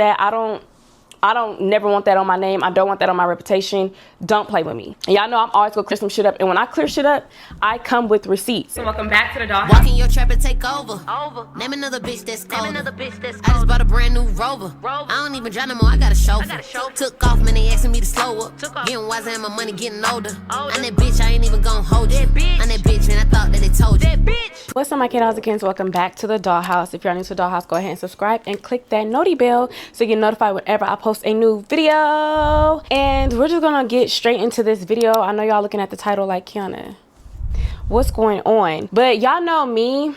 that. I don't never want that on my name. I don't want that on my reputation. Don't play with me. And y'all know I'm always gonna clear some shit up. And when I clear shit up, I come with receipts. So welcome back to the dollhouse. Walk in your trap and take over. Name another bitch that's cold. I just bought a brand new Rover. I don't even drive no more, I got a chauffeur. Took off, man, they asking me to slow up. Getting wiser and my money getting older. I'm that bitch, I ain't even gonna hold you. I'm that bitch, man, I thought that they told you. What's up, my kiddos and kids? Welcome back to the dollhouse. If you're new to the dollhouse, go ahead and subscribe and click that noti bell so you get notified whenever I post a new video. And we're just gonna get straight into this video. I know y'all looking at the title like, Kiana, what's going on? But y'all know me,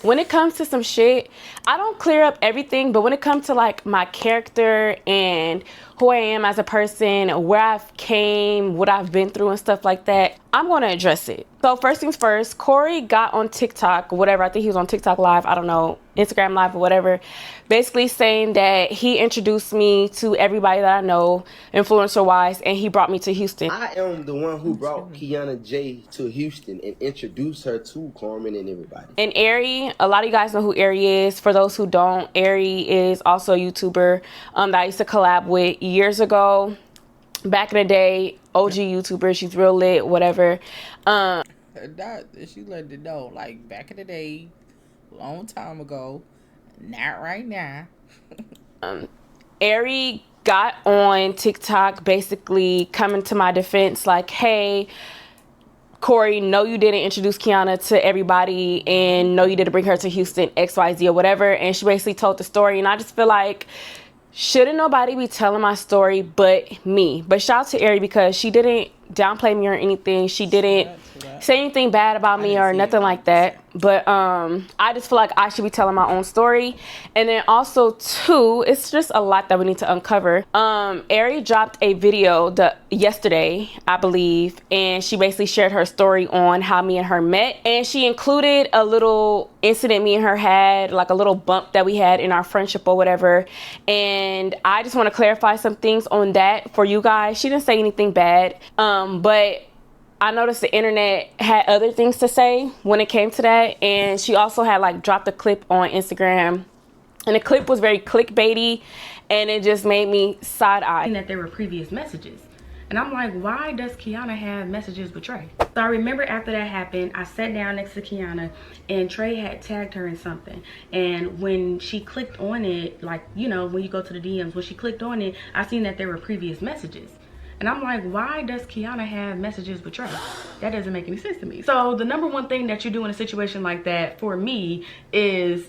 when it comes to some shit, I don't clear up everything, but when it comes to like my character and who I am as a person, where I've came, what I've been through and stuff like that, I'm going to address it. So first things first, Corey got on TikTok, whatever, I think he was on TikTok Live, I don't know, Instagram Live or whatever, basically saying that he introduced me to everybody that I know, influencer wise, and he brought me to Houston. I am the one who brought Kiana J to Houston and introduced her to Carmen and everybody. And AIRI, a lot of you guys know who AIRI is. For those who don't, AIRI is also a YouTuber that I used to collab with years ago. Back in the day, OG YouTuber, she's real lit, whatever. She let it know, like, back in the day, long time ago, not right now. AIRI got on TikTok basically coming to my defense like, hey, Corey, no, you didn't introduce Kiana to everybody, and no, you didn't bring her to Houston, XYZ or whatever. And she basically told the story, and I just feel like, shouldn't nobody be telling my story but me? But shout out to AIRI because she didn't downplay me or anything. She didn't say anything bad about me or nothing like that. But I just feel like I should be telling my own story. And then also too, it's just a lot that we need to uncover. AIRI dropped a video yesterday, I believe, and she basically shared her story on how me and her met. And she included a little incident me and her had, like a little bump that we had in our friendship or whatever. And I just want to clarify some things on that for you guys. She didn't say anything bad, but I noticed the internet had other things to say when it came to that. And she also had like dropped a clip on Instagram, and the clip was very clickbaity, and it just made me side eye. That there were previous messages. And I'm like, why does Kiana have messages with Trey? So I remember after that happened, I sat down next to Kiana and Trey had tagged her in something. And when she clicked on it, like, you know, when you go to the DMs, when she clicked on it, I seen that there were previous messages. And I'm like, why does Kiana have messages with Trey? That doesn't make any sense to me. So the number one thing that you do in a situation like that for me is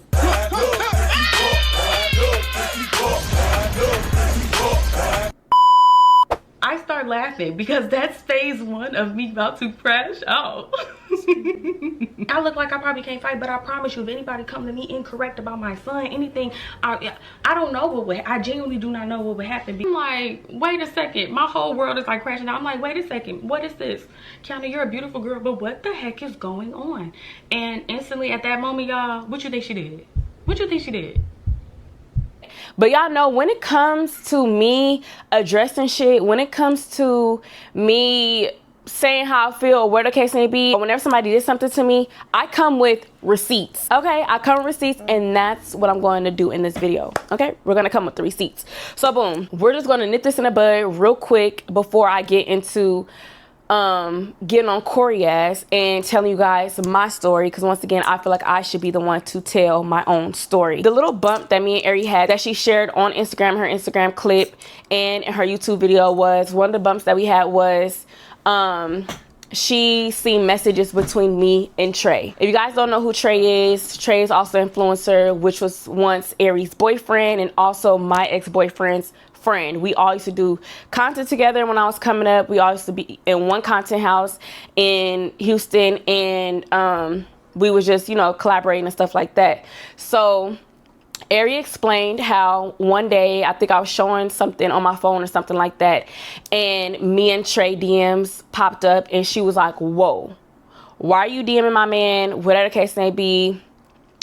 I start laughing because that's phase one of me about to crash out. I look like I probably can't fight, but I promise you, if anybody come to me incorrect about my son, anything, I don't know what would, I genuinely do not know what would happen. I'm like, wait a second, my whole world is like crashing out. I'm like, wait a second, what is this? Kiana, you're a beautiful girl, but what the heck is going on? And instantly at that moment, y'all, what you think she did? What you think she did? But y'all know, when it comes to me addressing shit, when it comes to me saying how I feel, or where the case may be, or whenever somebody did something to me, I come with receipts. Okay, I come with receipts, and that's what I'm going to do in this video. Okay, we're gonna come with the receipts. So boom, we're just gonna nip this in the bud real quick before I get into getting on Corey ass and telling you guys my story, because once again, I feel like I should be the one to tell my own story. The little bump that me and AIRI had that she shared on Instagram, her Instagram clip, and in her YouTube video, was one of the bumps that we had was she seen messages between me and Trey. If you guys don't know who Trey is also an influencer, which was once AIRI's boyfriend and also my ex-boyfriend's friend. We all used to do content together when I was coming up. We all used to be in one content house in Houston, and we was just, you know, collaborating and stuff like that. So AIRI explained how one day, I think I was showing something on my phone or something like that, and me and Trey DMs popped up, and she was like, whoa, why are you DMing my man? Whatever the case may be,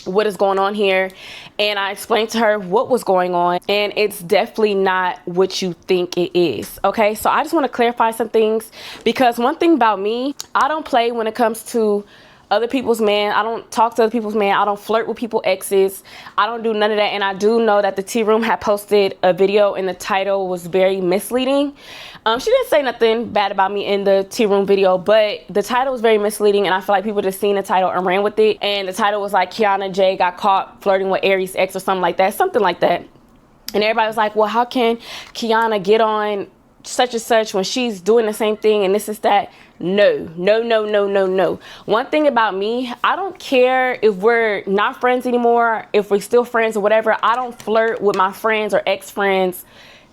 what is going on here? And I explained to her what was going on, and it's definitely not what you think it is. Okay, so I just want to clarify some things, because one thing about me, I don't play when it comes to other people's man. I don't talk to other people's man. I don't flirt with people's exes. I don't do none of that. And I do know that the Tea Room had posted a video and the title was very misleading. She didn't say nothing bad about me in the Tea Room video, but the title was very misleading, and I feel like people just seen the title and ran with it. And the title was like, Kiana J got caught flirting with AIRI's ex or something like that. Something like that. And everybody was like, well, how can Kiana get on such and such when she's doing the same thing and this is that? No. One thing about me, I don't care if we're not friends anymore, if we're still friends or whatever. I don't flirt with my friends or ex-friends,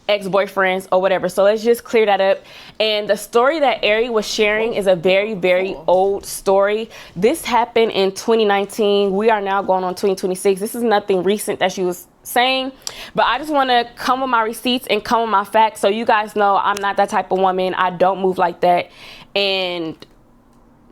ex-boyfriends or whatever. So let's just clear that up. And the story that AIRI was sharing is a very, very old story. This happened in 2019. We are now going on 2026. This is nothing recent that she was saying, but I just want to come with my receipts and come with my facts so you guys know I'm not that type of woman. I don't move like that. And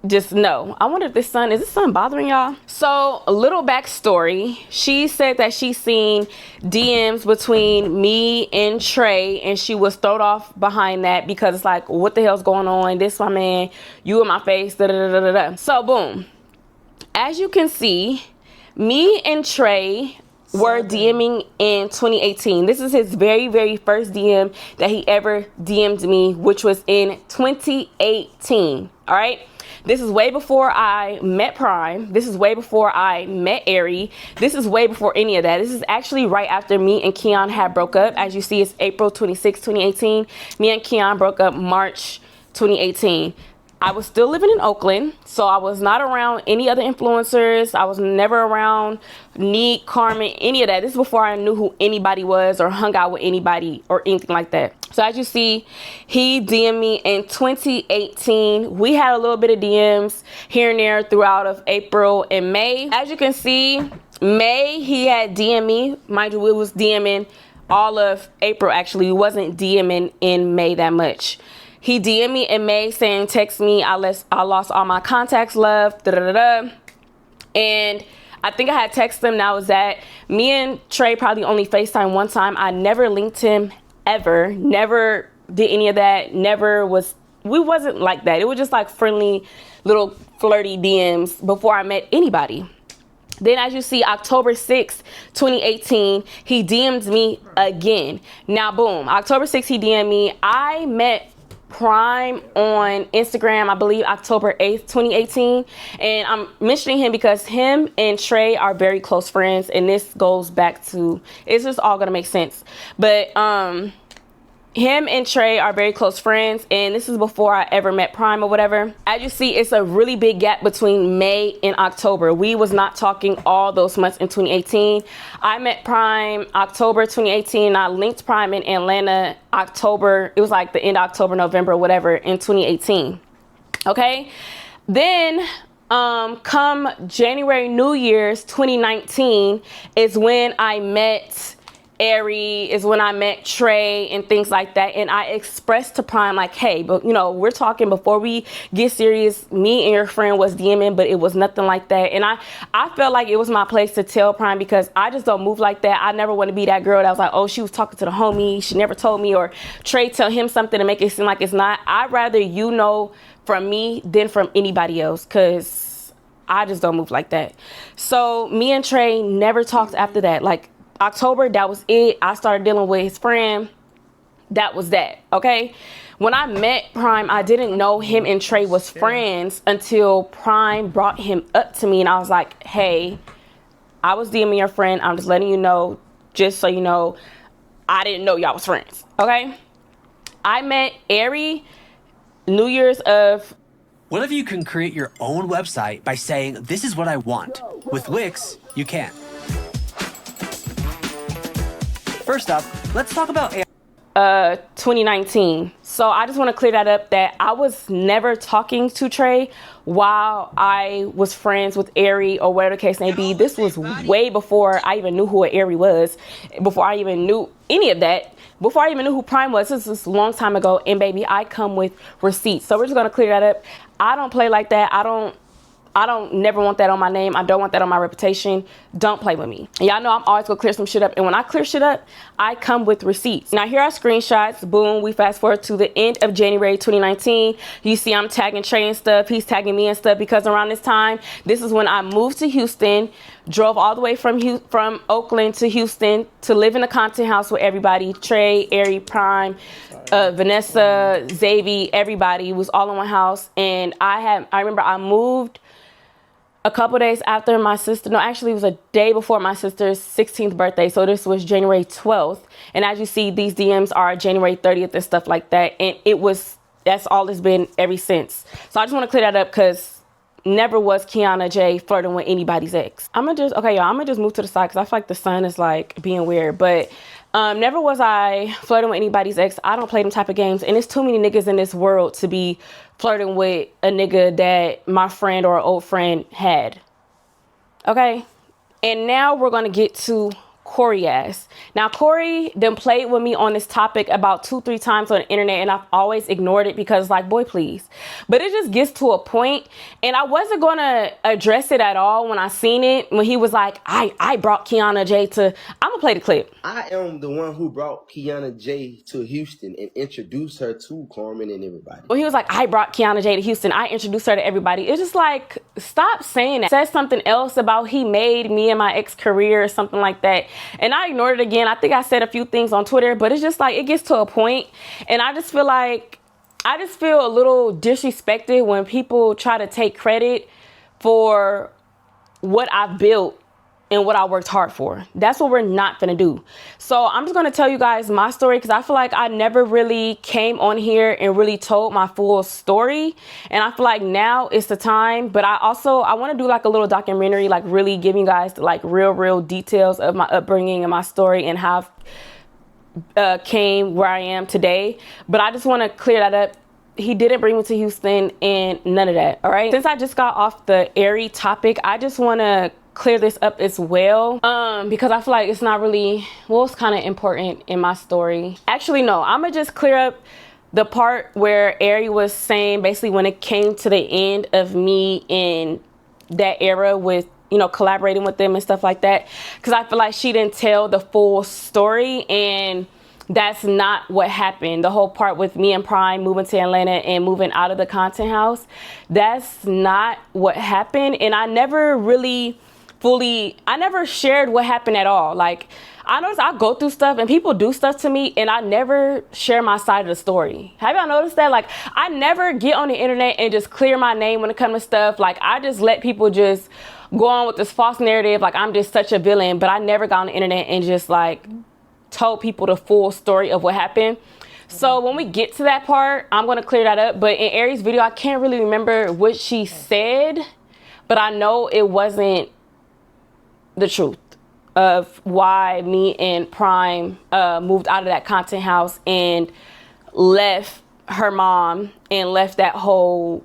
just know, I wonder if is this sun bothering y'all? So a little backstory. She said that she seen DMs between me and Trey, and she was thrown off behind that because it's like, what the hell's going on? This my man, you in my face, da da da da da. So boom, as you can see, me and Trey were DMing in 2018. This is his very, very first DM that he ever DM'd me, which was in 2018. All right. This is way before I met Prime. This is way before I met AIRI. This is way before any of that. This is actually right after me and Keon had broke up. As you see, it's April 26, 2018. Me and Keon broke up March 2018. I was still living in Oakland, so I was not around any other influencers. I was never around Neat, Carmen, any of that. This is before I knew who anybody was or hung out with anybody or anything like that. So as you see, he DM'd me in 2018. We had a little bit of DMs here and there throughout of April and May. As you can see, May, he had DM'd me. Mind you, we was DMing all of April, actually. We wasn't DMing in May that much. He DM'd me in May saying, text me, I lost all my contacts, love, da da da da. And I think I had texted him, that was that. Me and Trey probably only FaceTime one time. I never linked him ever, never did any of that, we wasn't like that. It was just like friendly little flirty DMs before I met anybody. Then as you see, October 6th, 2018, he DM'd me again. Now, boom, October 6th, he DM'd me. I met Prime on Instagram, I believe October 8th, 2018. And I'm mentioning him because him and Trey are very close friends. And this goes back to, it's just all gonna make sense. But him and Trey are very close friends, and this is before I ever met Prime or whatever. As you see, it's a really big gap between May and October. We was not talking all those months in 2018. I met Prime October 2018. I linked Prime in Atlanta October. It was like the end of October, November, whatever, in 2018. Okay? Then come January, New Year's 2019 is when I met AIRI, is when I met Trey and things like that. And I expressed to Prime like, hey, but you know, we're talking before we get serious. Me and your friend was DMing, but it was nothing like that. And I felt like it was my place to tell Prime because I just don't move like that. I never want to be that girl that was like, oh, she was talking to the homie, she never told me, or Trey tell him something to make it seem like it's not. I'd rather you know from me than from anybody else, because I just don't move like that. So me and Trey never talked after that. Like October, that was it. I started dealing with his friend. That was that, okay? When I met Prime, I didn't know him and Trey was friends until Prime brought him up to me, and I was like, hey, I was DMing your friend. I'm just letting you know, just so you know, I didn't know y'all was friends, okay? I met AIRI New Year's of... What if you can create your own website by saying, this is what I want? With Wix, you can. First up, let's talk about 2019. So I just want to clear that up, that I was never talking to Trey while I was friends with AIRI or whatever the case may be. This was way before I even knew who AIRI was, before I even knew any of that, before I even knew who Prime was. This was a long time ago, and baby, I come with receipts. So we're just going to clear that up. I don't play like that. I don't never want that on my name. I don't want that on my reputation. Don't play with me. Y'all know I'm always gonna clear some shit up. And when I clear shit up, I come with receipts. Now here are screenshots. Boom, we fast forward to the end of January 2019. You see I'm tagging Trey and stuff. He's tagging me and stuff because around this time, this is when I moved to Houston, drove all the way from Oakland to Houston to live in a content house with everybody. Trey, AIRI, Prime, Vanessa, Xavier, everybody was all in one house. And I remember I moved a couple days after my sister, no, actually it was a day before my sister's 16th birthday. So this was January 12th. And as you see, these DMs are January 30th and stuff like that. And that's all it's been ever since. So I just want to clear that up because never was Kiana J flirting with anybody's ex. I'm gonna just move to the side because I feel like the sun is like being weird. But never was I flirting with anybody's ex. I don't play them type of games. And there's too many niggas in this world to be flirting with a nigga that my friend or an old friend had. Okay? And now we're going to get to Corey ass. Now, Corey done played with me on this topic about 2-3 times on the internet, and I've always ignored it because like, boy, please. But it just gets to a point, and I wasn't going to address it at all when I seen it, when he was like, I brought Kiana J to, I'm going to play the clip. I am the one who brought Kiana J to Houston and introduced her to Carmen and everybody. When he was like, I brought Kiana J to Houston, I introduced her to everybody. It's just like, stop saying that. Said something else about he made me and my ex career or something like that. And I ignored it again. I think I said a few things on Twitter, but it's just like, it gets to a point, and I just feel a little disrespected when people try to take credit for what I've built and what I worked hard for. That's what we're not gonna do. So I'm just gonna tell you guys my story because I feel like I never really came on here and really told my full story. And I feel like now is the time, but I wanna do like a little documentary, like really giving you guys like real details of my upbringing and my story and how I've came where I am today. But I just wanna clear that up. He didn't bring me to Houston and none of that, all right? Since I just got off the AIRI topic, I just wanna clear this up as well because I feel like it's not really, well, it's kind of important in my story. Actually, no, I'm gonna just clear up the part where AIRI was saying basically when it came to the end of me in that era with, you know, collaborating with them and stuff like that, because I feel like she didn't tell the full story, and that's not what happened. The whole part with me and Prime moving to Atlanta and moving out of the content house, that's not what happened. And I never really I never shared what happened at all. Like, I noticed I go through stuff and people do stuff to me and I never share my side of the story. Have y'all noticed that? Like, I never get on the internet and just clear my name when it comes to stuff. Like, I just let people just go on with this false narrative like I'm just such a villain, but I never got on the internet and just like told people the full story of what happened. So when we get to that part, I'm gonna clear that up. But in AIRI's video, I can't really remember what she said, but I know it wasn't the truth of why me and Prime moved out of that content house and left her mom and left that whole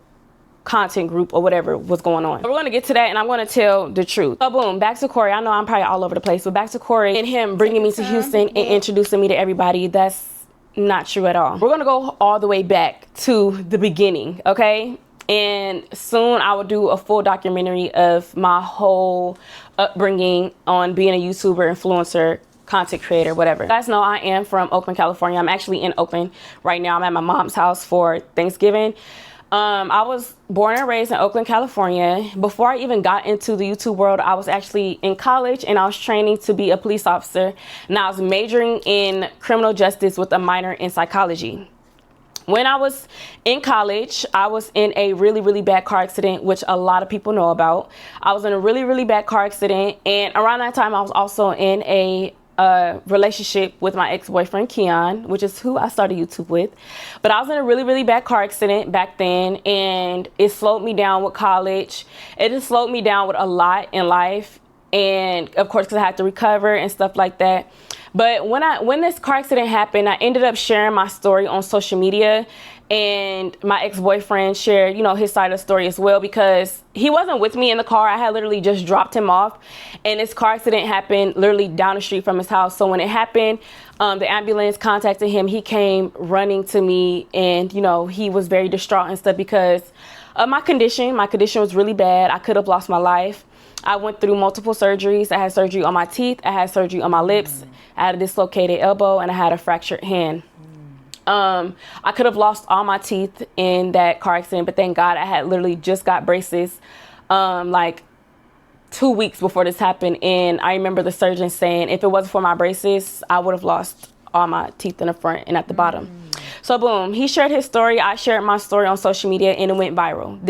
content group or whatever was going on. We're gonna get to that and I'm gonna tell the truth. So boom, back to Corey. I know I'm probably all over the place, but back to Corey and him bringing me to Houston and introducing me to everybody. That's not true at all. We're gonna go all the way back to the beginning, okay? And soon I will do a full documentary of my whole upbringing on being a YouTuber, influencer, content creator, whatever. You guys know I am from Oakland, California. I'm actually in Oakland right now. I'm at my mom's house for Thanksgiving. I was born and raised in Oakland, California. Before I even got into the YouTube world, I was actually in college and I was training to be a police officer. And I was majoring in criminal justice with a minor in psychology. When I was in college, I was in a really bad car accident, which a lot of people know about. I was in a really bad car accident, and around that time, I was also in a relationship with my ex-boyfriend, Keon, which is who I started YouTube with. But I was in a really bad car accident back then, and it slowed me down with college. It just slowed me down with a lot in life, and of course, because I had to recover and stuff like that. But when this car accident happened, I ended up sharing my story on social media, and my ex-boyfriend shared, you know, his side of the story as well, because he wasn't with me in the car. I had literally just dropped him off, and this car accident happened literally down the street from his house. So when it happened, the ambulance contacted him. He came running to me, and, you know, he was very distraught and stuff because My condition was really bad. I could have lost my life. I went through multiple surgeries. I had surgery on my teeth. I had surgery on my lips. I had a dislocated elbow, and I had a fractured hand. I could have lost all my teeth in that car accident, but thank God I had literally just got braces like 2 weeks before this happened. And I remember the surgeon saying if it wasn't for my braces, I would have lost all my teeth in the front and at the bottom. So boom, he shared his story. I shared my story on social media, and it went viral.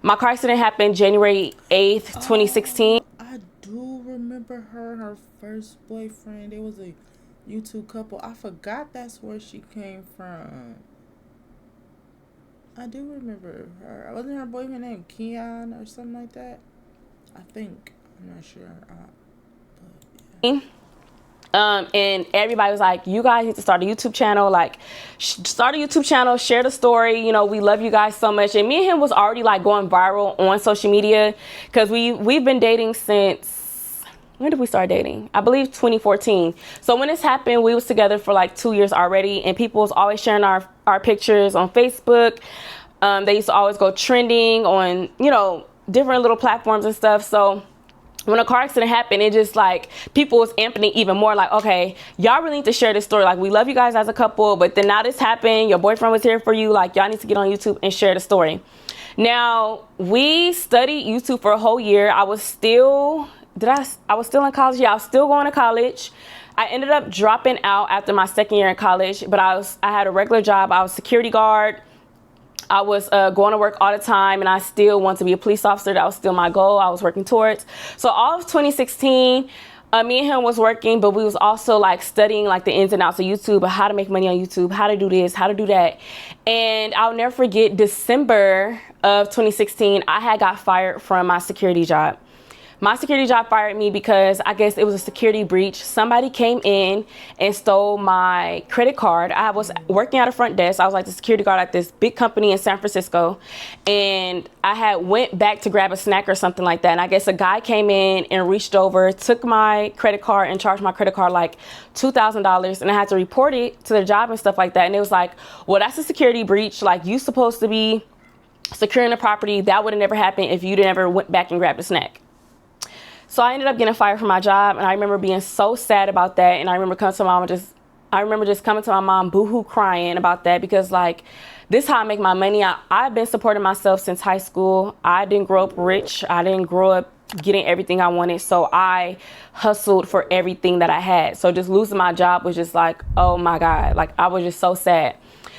My car accident happened January 8th, 2016. I do remember her and her first boyfriend. It was a YouTube couple. I forgot that's where she came from. I do remember her. Wasn't her boyfriend named Keon or something like that? I think. I'm not sure. But yeah. And everybody was like, you guys need to start a YouTube channel. Like, start a YouTube channel, share the story. You know, we love you guys so much. And me and him was already like going viral on social media because we've been dating since, when did we start dating? I believe 2014. So when this happened, we was together for like 2 years already, and people was always sharing our pictures on Facebook. They used to always go trending on, you know, different little platforms and stuff. So when a car accident happened, it just like people was amping it even more, like, okay, y'all really need to share this story. Like, we love you guys as a couple, but then now this happened, your boyfriend was here for you, like, y'all need to get on YouTube and share the story. Now, we studied YouTube for a whole year. I was still in college. Yeah, I was still going to college. I ended up dropping out after my second year in college, but I had a regular job. I was security guard. I was going to work all the time, and I still want to be a police officer. That was still my goal. I was working towards. So all of 2016, me and him was working, but we was also like studying like the ins and outs of YouTube, how to make money on YouTube, how to do this, how to do that. And I'll never forget December of 2016, I had got fired from my security job. My security job fired me because I guess it was a security breach. Somebody came in and stole my credit card. I was working at a front desk. I was like the security guard at this big company in San Francisco. And I had went back to grab a snack or something like that. And I guess a guy came in and reached over, took my credit card and charged my credit card like $2,000. And I had to report it to the job and stuff like that. And it was like, well, that's a security breach. Like, you supposed to be securing the property. That would have never happened if you never went back and grabbed a snack. So I ended up getting fired from my job, and I remember being so sad about that. And I remember coming to my mom I remember just coming to my mom boohoo crying about that, because like, this is how I make my money. I've been supporting myself since high school. I didn't grow up rich. I didn't grow up getting everything I wanted. So I hustled for everything that I had. So just losing my job was just like, oh my God, like I was just so sad.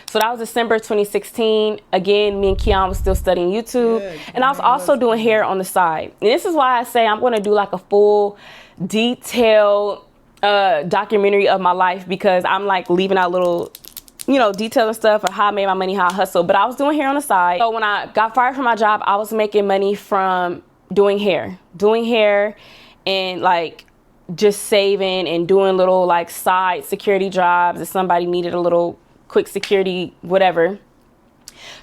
So that was December 2016. Again, me and Keon was still studying YouTube. Yeah, and I was also doing hair on the side. And this is why I say I'm going to do like a full detailed documentary of my life, because I'm like leaving out little, you know, details and stuff of how I made my money, how I hustled. But I was doing hair on the side. So when I got fired from my job, I was making money from doing hair and like just saving and doing little like side security jobs if somebody needed a little quick security, whatever.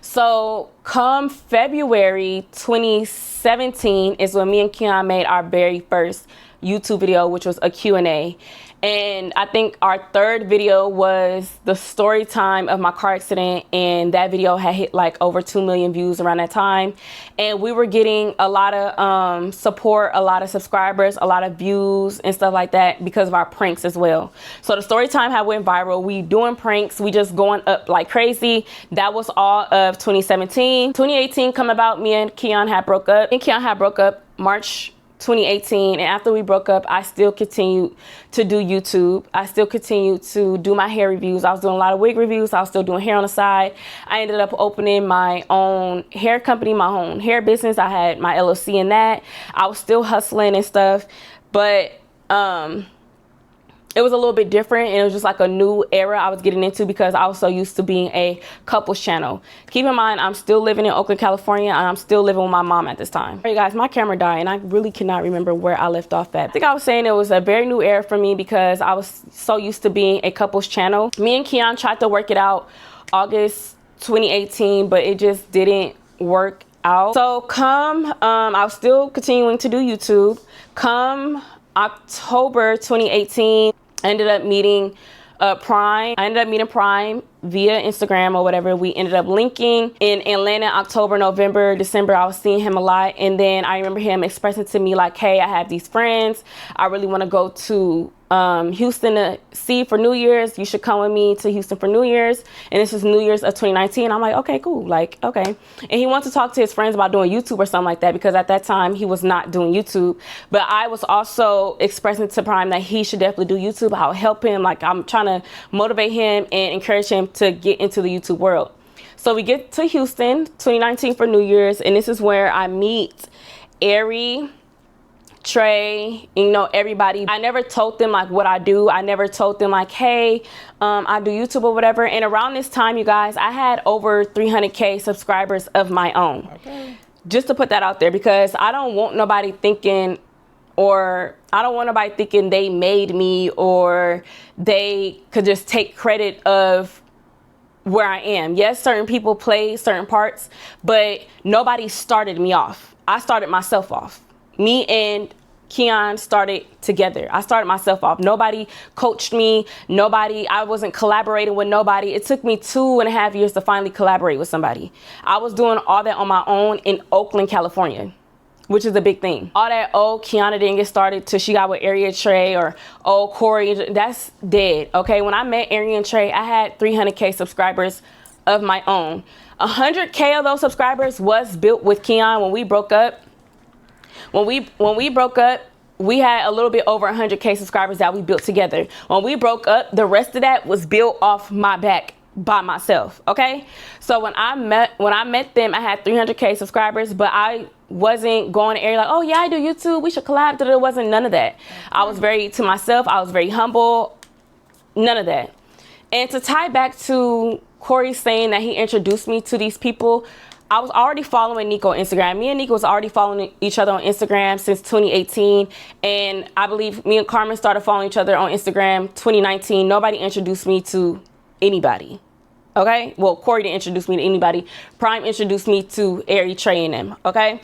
So come February 2017 is when me and Keon made our very first YouTube video, which was a Q&A. And I think our third video was the story time of my car accident, and that video had hit like over 2 million views around that time. And we were getting a lot of support, a lot of subscribers, a lot of views and stuff like that because of our pranks as well. So the story time had went viral. We doing pranks, we just going up like crazy. That was all of 2017. 2018 come about, me and Keon had broke up. March 2018, and after we broke up, I still continued to do YouTube. I still continued to do my hair reviews. I was doing a lot of wig reviews. I was still doing hair on the side. I ended up opening my own hair company, my own hair business. I had my LLC in that. I was still hustling and stuff, but it was a little bit different, and it was just like a new era I was getting into because I was so used to being a couples channel. Keep in mind, I'm still living in Oakland, California, and I'm still living with my mom at this time. Hey guys, my camera died, and I really cannot remember where I left off at. I think I was saying it was a very new era for me because I was so used to being a couples channel. Me and Keon tried to work it out August 2018, but it just didn't work out. So I was still continuing to do YouTube. Come October 2018, I ended up meeting Prime. I ended up meeting Prime via Instagram or whatever. We ended up linking in Atlanta, October, November, December. I was seeing him a lot. And then I remember him expressing to me like, hey, I have these friends. I really want to go to Houston to see for New Year's. You should come with me to Houston for New Year's. And this is New Year's of 2019. I'm like, okay, cool. Like, okay. And he wanted to talk to his friends about doing YouTube or something like that, because at that time he was not doing YouTube. But I was also expressing to Prime that he should definitely do YouTube. I'll help him. Like, I'm trying to motivate him and encourage him to get into the YouTube world. So we get to Houston 2019 for New Year's, and this is where I meet AIRI, Trey, you know, everybody. I never told them like what I do. I never told them like, hey, I do YouTube or whatever. And around this time, you guys, I had over 300K subscribers of my own. Okay. Just to put that out there, because I don't want nobody thinking, or I don't want nobody thinking they made me or they could just take credit of where I am. Yes, certain people play certain parts, but nobody started me off. I started myself off. Me and Keon started together. I started myself off. Nobody coached me. I wasn't collaborating with nobody. It took me 2.5 years to finally collaborate with somebody. I was doing all that on my own in Oakland, California, which is a big thing. All that, oh, Kiana didn't get started till she got with AIRI and Trey, or, oh, Corey, that's dead, okay? When I met AIRI and Trey, I had 300K subscribers of my own. 100K of those subscribers was built with Keon when we broke up. When we broke up, we had a little bit over 100K subscribers that we built together. When we broke up, the rest of that was built off my back by myself, okay? So when I met them, I had 300K subscribers, but I wasn't going to AIRI like, oh yeah, I do YouTube, we should collab. There wasn't none of that. I was very to myself. I was very humble. None of that. And to tie back to Corey saying that he introduced me to these people, I was already following Nico on Instagram. Me and Nico was already following each other on Instagram since 2018. And I believe me and Carmen started following each other on Instagram 2019. Nobody introduced me to anybody. Okay? Well, Corey didn't introduce me to anybody. Prime introduced me to AIRI, Trey, and them. Okay?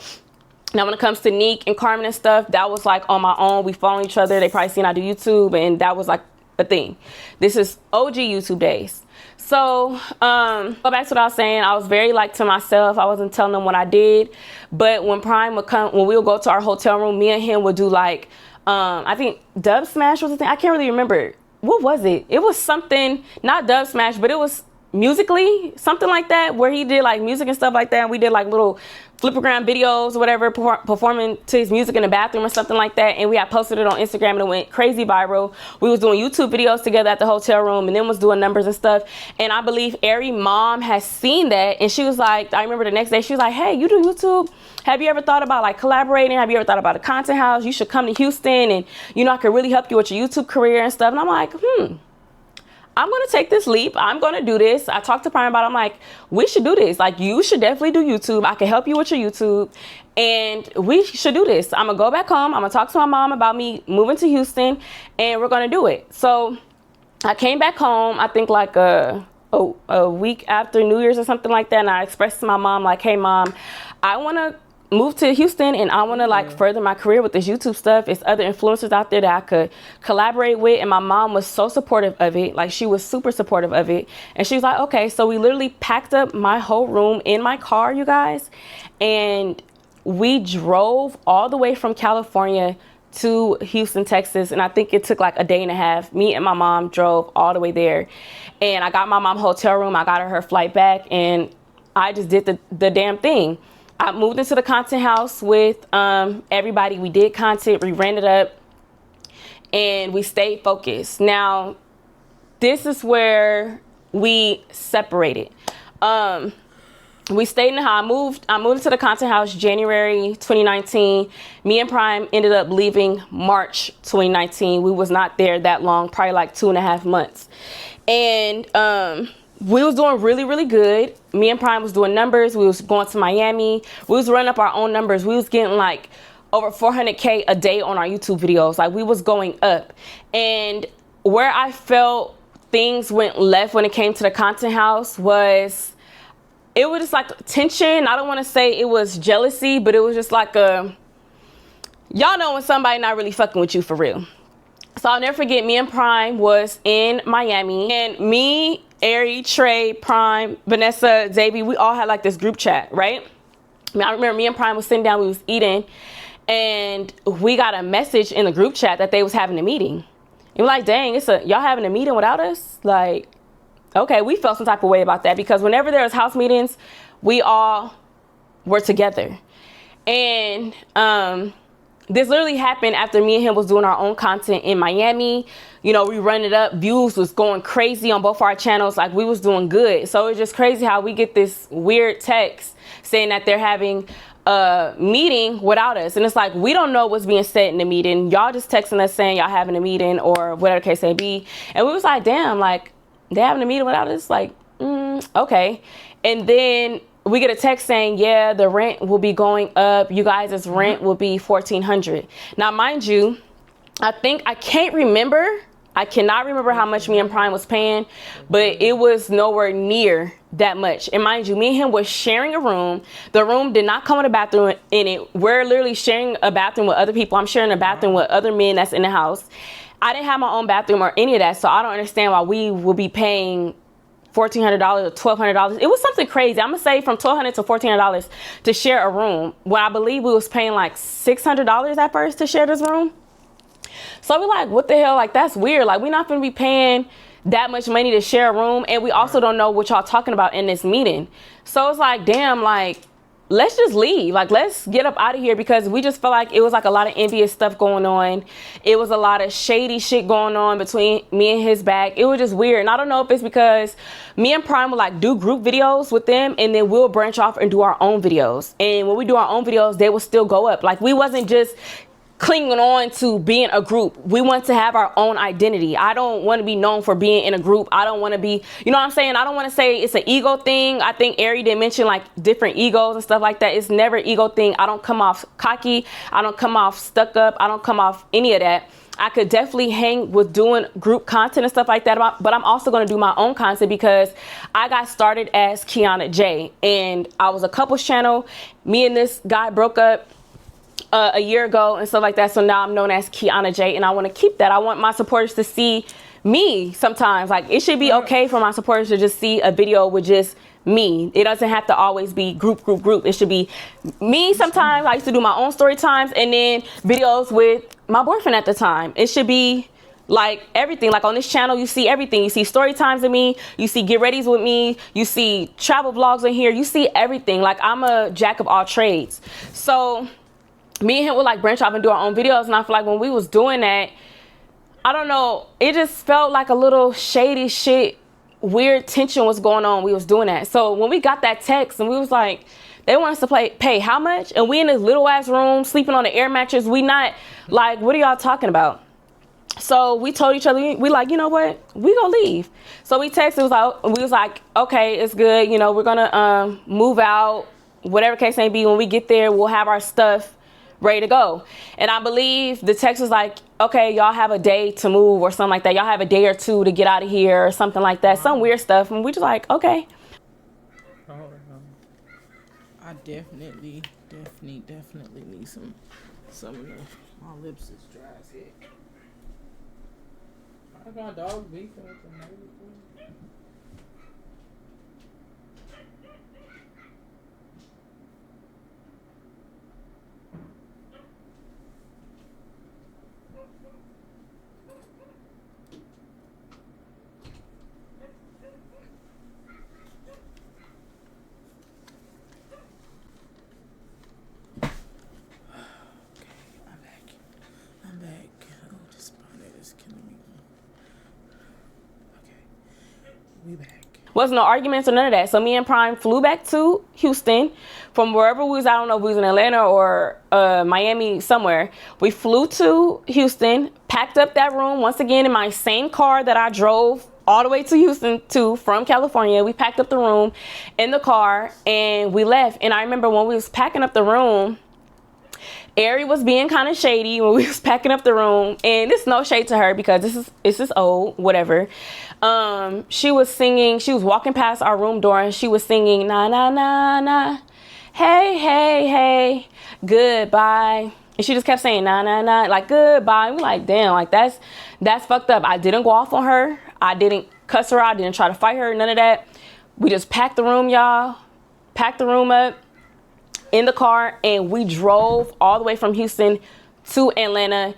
Now, when it comes to Nick and Carmen and stuff, that was like on my own. We follow each other. They probably seen I do YouTube, and that was like a thing. This is OG YouTube days. So, go back to what I was saying. I was very like to myself. I wasn't telling them what I did. But when Prime would come, when we would go to our hotel room, me and him would do like, I think Dub Smash was the thing. I can't really remember. What was it? It was something, not Dub Smash, but it was musically, something like that, where he did like music and stuff like that. And we did like little flipagram videos or whatever, performing to his music in the bathroom or something like that. And we had posted it on Instagram, and it went crazy viral. We was doing YouTube videos together at the hotel room, and then was doing numbers and stuff. And I believe AIRI mom has seen that, and she was like, I remember the next day, she was like, hey, you do YouTube? Have you ever thought about like collaborating? Have you ever thought about a content house? You should come to Houston, and you know, I could really help you with your YouTube career and stuff. And I'm like, I'm going to take this leap. I'm going to do this. I talked to Prime about it. I'm like, we should do this. Like, you should definitely do YouTube. I can help you with your YouTube, and we should do this. I'm going to go back home. I'm going to talk to my mom about me moving to Houston, and we're going to do it. So I came back home, I think like a week after New Year's or something like that. And I expressed to my mom, like, hey, Mom, I want to move to Houston, and I want to like further my career with this YouTube stuff. It's other influencers out there that I could collaborate with. And my mom was so supportive of it. Like, she was super supportive of it. And she was like, okay. So we literally packed up my whole room in my car, you guys, and we drove all the way from California to Houston, Texas. And I think it took like a day and a half. Me and my mom drove all the way there, and I got my mom a hotel room. I got her flight back, and I just did the damn thing. I moved into the content house with everybody. We did content, we ran it up, and we stayed focused. Now, this is where we separated. We stayed in the house. I moved into the content house January 2019. Me and Prime ended up leaving March 2019. We was not there that long, probably like 2.5 months. And we was doing really, really good. Me and Prime was doing numbers. We was going to Miami. We was running up our own numbers. We was getting like over 400K a day on our YouTube videos. Like, we was going up. And where I felt things went left when it came to the content house was, it was just like tension. I don't want to say it was jealousy, but it was just like y'all know when somebody not really fucking with you for real. So I'll never forget, me and Prime was in Miami, and me, AIRI, Trey, Prime, Vanessa, Davey, we all had like this group chat, right? I remember me and Prime was sitting down, we was eating, and we got a message in the group chat that they was having a meeting. And we're like, dang, y'all having a meeting without us? Like, okay, we felt some type of way about that, because whenever there was house meetings, we all were together. And this literally happened after me and him was doing our own content in Miami. You know, we run it up, views was going crazy on both our channels, like we was doing good. So it's just crazy how we get this weird text saying that they're having a meeting without us. And it's like, we don't know what's being said in the meeting. Y'all just texting us saying y'all having a meeting or whatever the case may be. And we was like, damn, like they having a meeting without us? Like, okay. And then we get a text saying, yeah, the rent will be going up. You guys' rent will be $1,400. Now, mind you, I cannot remember how much me and Prime was paying, but it was nowhere near that much. And mind you, me and him was sharing a room. The room did not come with a bathroom in it. We're literally sharing a bathroom with other people. I'm sharing a bathroom with other men that's in the house. I didn't have my own bathroom or any of that, so I don't understand why we will be paying $1,400 or $1,200. It was something crazy. I'm gonna say from $1,200 to $1,400 to share a room, when I believe we was paying like $600 at first to share this room. So we're like, what the hell? Like, that's weird. Like, we're not gonna be paying that much money to share a room, and we also don't know what y'all talking about in this meeting. So it's like, damn, like, let's just leave. Like, let's get up out of here, because we just felt like it was like a lot of envious stuff going on. It was a lot of shady shit going on between me and his back. It was just weird. And I don't know if it's because me and Prime would like do group videos with them, and then we'll branch off and do our own videos. And when we do our own videos, they will still go up. Like, we wasn't just clinging on to being a group. We want to have our own identity. I don't want to be known for being in a group. I don't want to be, you know what I'm saying? I don't want to say it's an ego thing. I think AIRI did mention like different egos and stuff like that. It's never an ego thing. I don't come off cocky. I don't come off stuck up. I don't come off any of that. I could definitely hang with doing group content and stuff like that, but I'm also going to do my own content, because I got started as Kiana J, and I was a couples channel. Me and this guy broke up a year ago and stuff like that. So now I'm known as Kiana J, and I want to keep that. I want my supporters to see me sometimes. Like, it should be okay for my supporters to just see a video with just me. It doesn't have to always be group. It should be me sometimes. I used to do my own story times and then videos with my boyfriend at the time. It should be like everything. Like on this channel, you see everything. You see story times with me. You see get readies with me. You see travel vlogs in here. You see everything. Like, I'm a jack of all trades. So me and him would like branch off and do our own videos. And I feel like when we was doing that, I don't know, it just felt like a little shady shit, weird tension was going on. We was doing that. So when we got that text and we was like, they want us to pay how much? And we in this little ass room sleeping on the air mattress. We not like, what are y'all talking about? So we told each other, we like, you know what, we gonna leave. So we texted, we was like, okay, it's good. You know, we're gonna move out, whatever case may be. When we get there, we'll have our stuff ready to go. And I believe the text was like, okay, y'all have a day to move or something like that. Y'all have a day or two to get out of here or something like that. Some weird stuff. And we just like, okay. I definitely need some of the, my lips is dry as heck. I got dog beef and everything. Wasn't no arguments or none of that. So me and Prime flew back to Houston from wherever we was. I don't know if we was in Atlanta or Miami, somewhere. We flew to Houston, packed up that room once again in my same car that I drove all the way to Houston from California. We packed up the room in the car and we left. And I remember when we was packing up the room, AIRI was being kind of shady when we was packing up the room, and it's no shade to her because this is old, whatever. She was singing, she was walking past our room door and she was singing, na na na na, hey, hey, hey, goodbye. And she just kept saying, nah, nah, nah, like, goodbye. We like, damn, like, that's fucked up. I didn't go off on her. I didn't cuss her out. I didn't try to fight her, none of that. We just packed the room, y'all. Packed the room up in the car, and we drove all the way from Houston to Atlanta.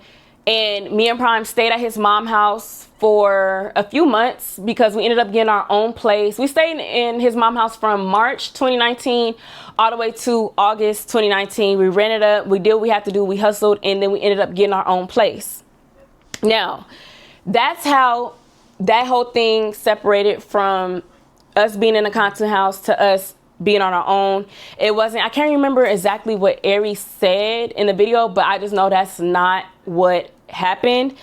And me and Prime stayed at his mom's house for a few months because we ended up getting our own place. We stayed in his mom's house from March 2019 all the way to August 2019. We rented up, we did what we had to do, we hustled, and then we ended up getting our own place. Now, that's how that whole thing separated from us being in a content house to us being on our own. It wasn't, I can't remember exactly what AIRI said in the video, but I just know that's not what happened.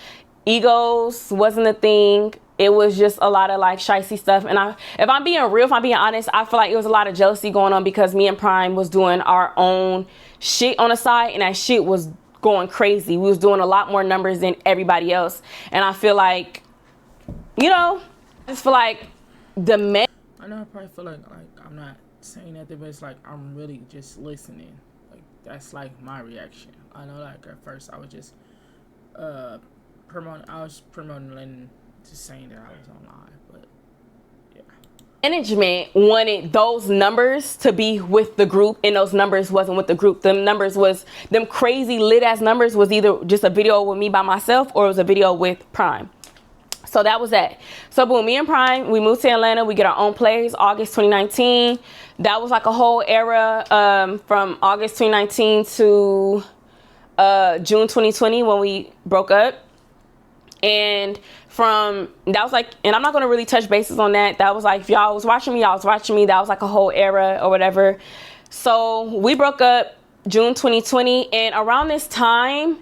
Egos wasn't a thing. It was just a lot of like shicey stuff. And if I'm being real, if I'm being honest, I feel like it was a lot of jealousy going on because me and Prime was doing our own shit on the side, and that shit was going crazy. We was doing a lot more numbers than everybody else. And I feel like, you know, I just feel like the men. I know I probably feel like I'm not saying nothing, but it's like I'm really just listening. Like that's like my reaction. I know like at first I was just promoting and just saying that I was on live, but yeah. Management wanted those numbers to be with the group, and those numbers wasn't with the group. Them numbers was, them crazy lit ass numbers was either just a video with me by myself or it was a video with Prime. So that was that. So boom, me and Prime, we moved to Atlanta. We get our own place, August 2019. That was like a whole era from August 2019 to June 2020 when we broke up. And from, that was like, and I'm not going to really touch bases on that. That was like, if y'all was watching me, y'all was watching me. That was like a whole era or whatever. So we broke up June 2020. And around this time,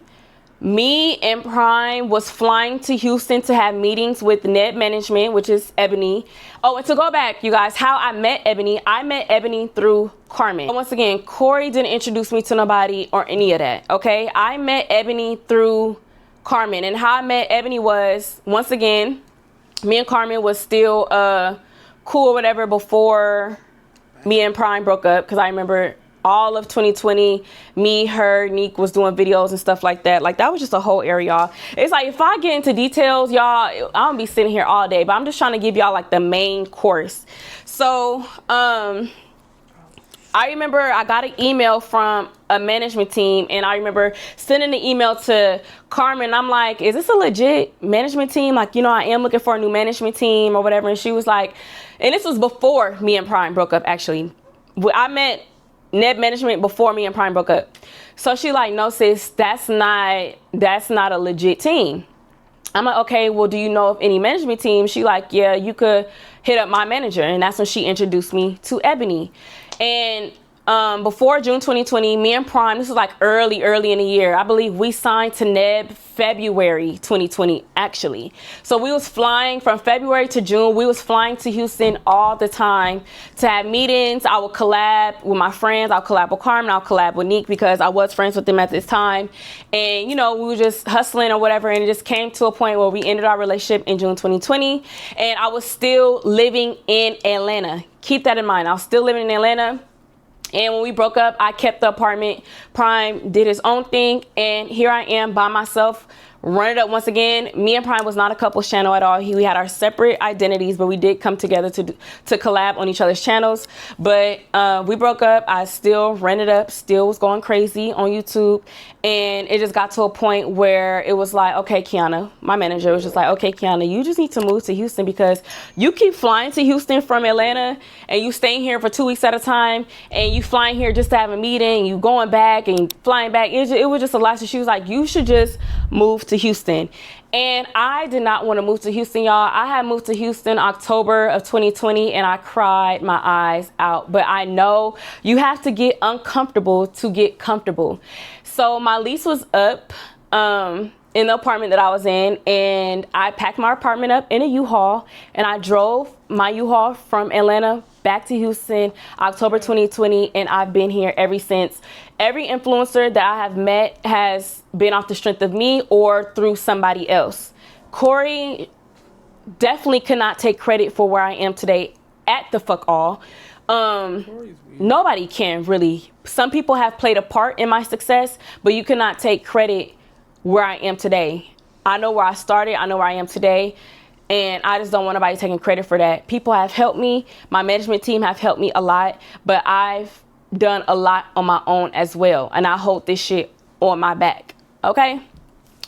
me and Prime was flying to Houston to have meetings with Neb Management, which is Ebony. Oh, and to go back, you guys, how I met Ebony through Carmen. Once again, Corey didn't introduce me to nobody or any of that, okay? I met Ebony through Carmen. And how I met Ebony was, once again, me and Carmen was still cool or whatever before me and Prime broke up, because I remember all of 2020, me, her, Neek was doing videos and stuff like that. Like, that was just a whole area, y'all. It's like, if I get into details, y'all, I'm gonna be sitting here all day, but I'm just trying to give y'all like the main course. So, I remember I got an email from a management team, and I remember sending the email to Carmen. I'm like, is this a legit management team? Like, you know, I am looking for a new management team or whatever. And she was like, and this was before me and Prime broke up, actually. I met Neb Management before me and Prime broke up. So she like, no sis, that's not a legit team. I'm like, okay, well, do you know of any management team? She like, yeah, you could hit up my manager. And that's when she introduced me to Ebony. And before June 2020, me and Prime, this was like early in the year. I believe we signed to Neb February 2020, actually. So we was flying from February to June. We was flying to Houston all the time to have meetings. I would collab with my friends. I'll collab with Carmen. I'll collab with Neek because I was friends with them at this time. And, you know, we were just hustling or whatever. And it just came to a point where we ended our relationship in June 2020. And I was still living in Atlanta. Keep that in mind. I was still living in Atlanta. And when we broke up, I kept the apartment. Prime did his own thing. And here I am by myself, run it up once again. Me and Prime was not a couple's channel at all. We had our separate identities, but we did come together to collab on each other's channels. But we broke up. I still ran it up, still was going crazy on YouTube. And it just got to a point where it was like, okay, Kiana, my manager was just like, okay, Kiana, you just need to move to Houston because you keep flying to Houston from Atlanta and you staying here for 2 weeks at a time and you flying here just to have a meeting, you going back and flying back. It was just a lot. So she was like, you should just move to Houston. And I did not want to move to Houston, y'all. I had moved to Houston October of 2020 and I cried my eyes out. But I know you have to get uncomfortable to get comfortable. So my lease was up in the apartment that I was in, and I packed my apartment up in a U-Haul and I drove my U-Haul from Atlanta back to Houston October 2020, and I've been here ever since. Every influencer that I have met has been off the strength of me or through somebody else. Corey definitely could not take credit for where I am today at the fuck all. Nobody can really. Some people have played a part in my success, but you cannot take credit where I am today. I know where I started. I know where I am today. And I just don't want nobody taking credit for that. People have helped me. My management team have helped me a lot, but I've done a lot on my own as well. And I hold this shit on my back. Okay?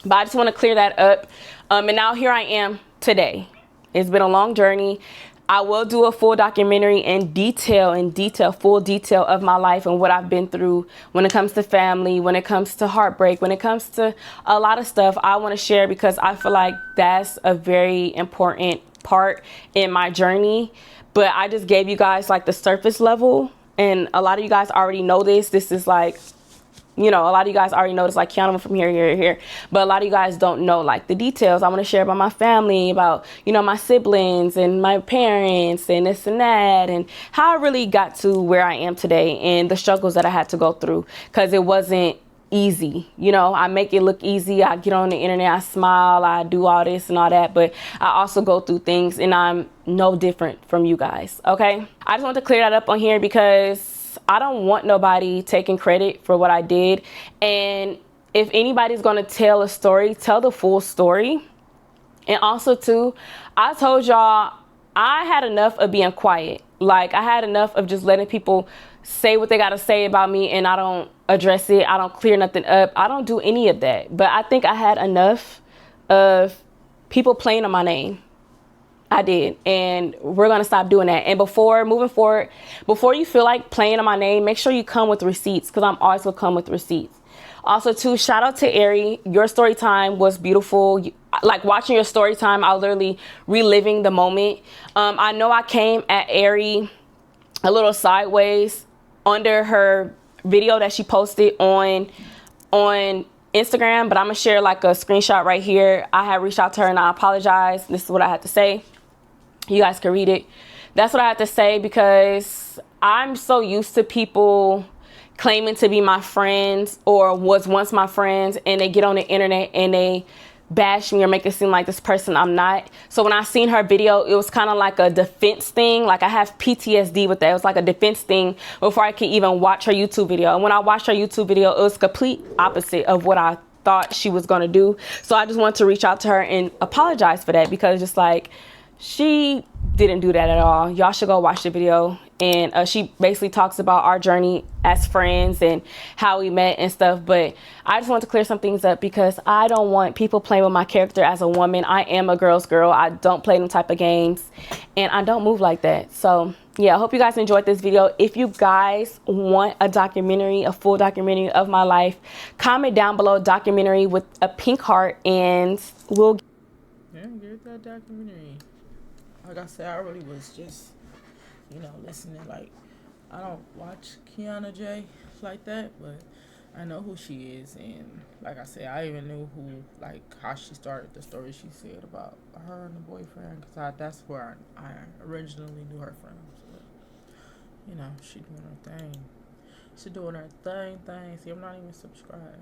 But I just want to clear that up. And now here I am today. It's been a long journey. I will do a full documentary in full detail of my life and what I've been through when it comes to family, when it comes to heartbreak, when it comes to a lot of stuff I want to share, because I feel like that's a very important part in my journey. But I just gave you guys like the surface level, and a lot of you guys already know this. This is like, you know, a lot of you guys already know this, like Kiana went from here, but a lot of you guys don't know like the details. I want to share about my family, about, you know, my siblings and my parents and this and that, and how I really got to where I am today and the struggles that I had to go through, because it wasn't easy. You know, I make it look easy. I get on the internet, I smile, I do all this and all that, but I also go through things, and I'm no different from you guys. Okay, I just want to clear that up on here because I don't want nobody taking credit for what I did. And if anybody's going to tell a story, tell the full story. And also too, I told y'all I had enough of being quiet. Like, I had enough of just letting people say what they got to say about me, and I don't address it. I don't clear nothing up. I don't do any of that. But I think I had enough of people playing on my name. I did, and we're gonna stop doing that. And moving forward, before you feel like playing on my name, make sure you come with receipts, because I'm always gonna come with receipts. Also too, shout out to AIRI. Your story time was beautiful. Like, watching your story time, I was literally reliving the moment. I know I came at AIRI a little sideways under her video that she posted on Instagram, but I'm gonna share like a screenshot right here. I had reached out to her and I apologize. This is what I had to say. You guys can read it. That's what I have to say, because I'm so used to people claiming to be my friends or was once my friends, and they get on the internet and they bash me or make it seem like this person I'm not. So when I seen her video, it was kind of like a defense thing. Like, I have PTSD with that. It was like a defense thing before I could even watch her YouTube video. And when I watched her YouTube video, it was complete opposite of what I thought she was going to do. So I just wanted to reach out to her and apologize for that, because just like, she didn't do that at all. Y'all should go watch the video. And she basically talks about our journey as friends and how we met and stuff. But I just want to clear some things up, because I don't want people playing with my character as a woman. I am a girl's girl. I don't play them type of games, and I don't move like that. So yeah, I hope you guys enjoyed this video. If you guys want a documentary, a full documentary of my life, comment down below documentary with a pink heart, and we'll get that documentary. Like I said, I really was just, you know, listening. Like, I don't watch Kiana J like that, but I know who she is. And like I said, I even knew like how she started the story she said about her and the boyfriend, because that's where I originally knew her from. So, you know, she doing her thing. She doing her thing. See, I'm not even subscribed.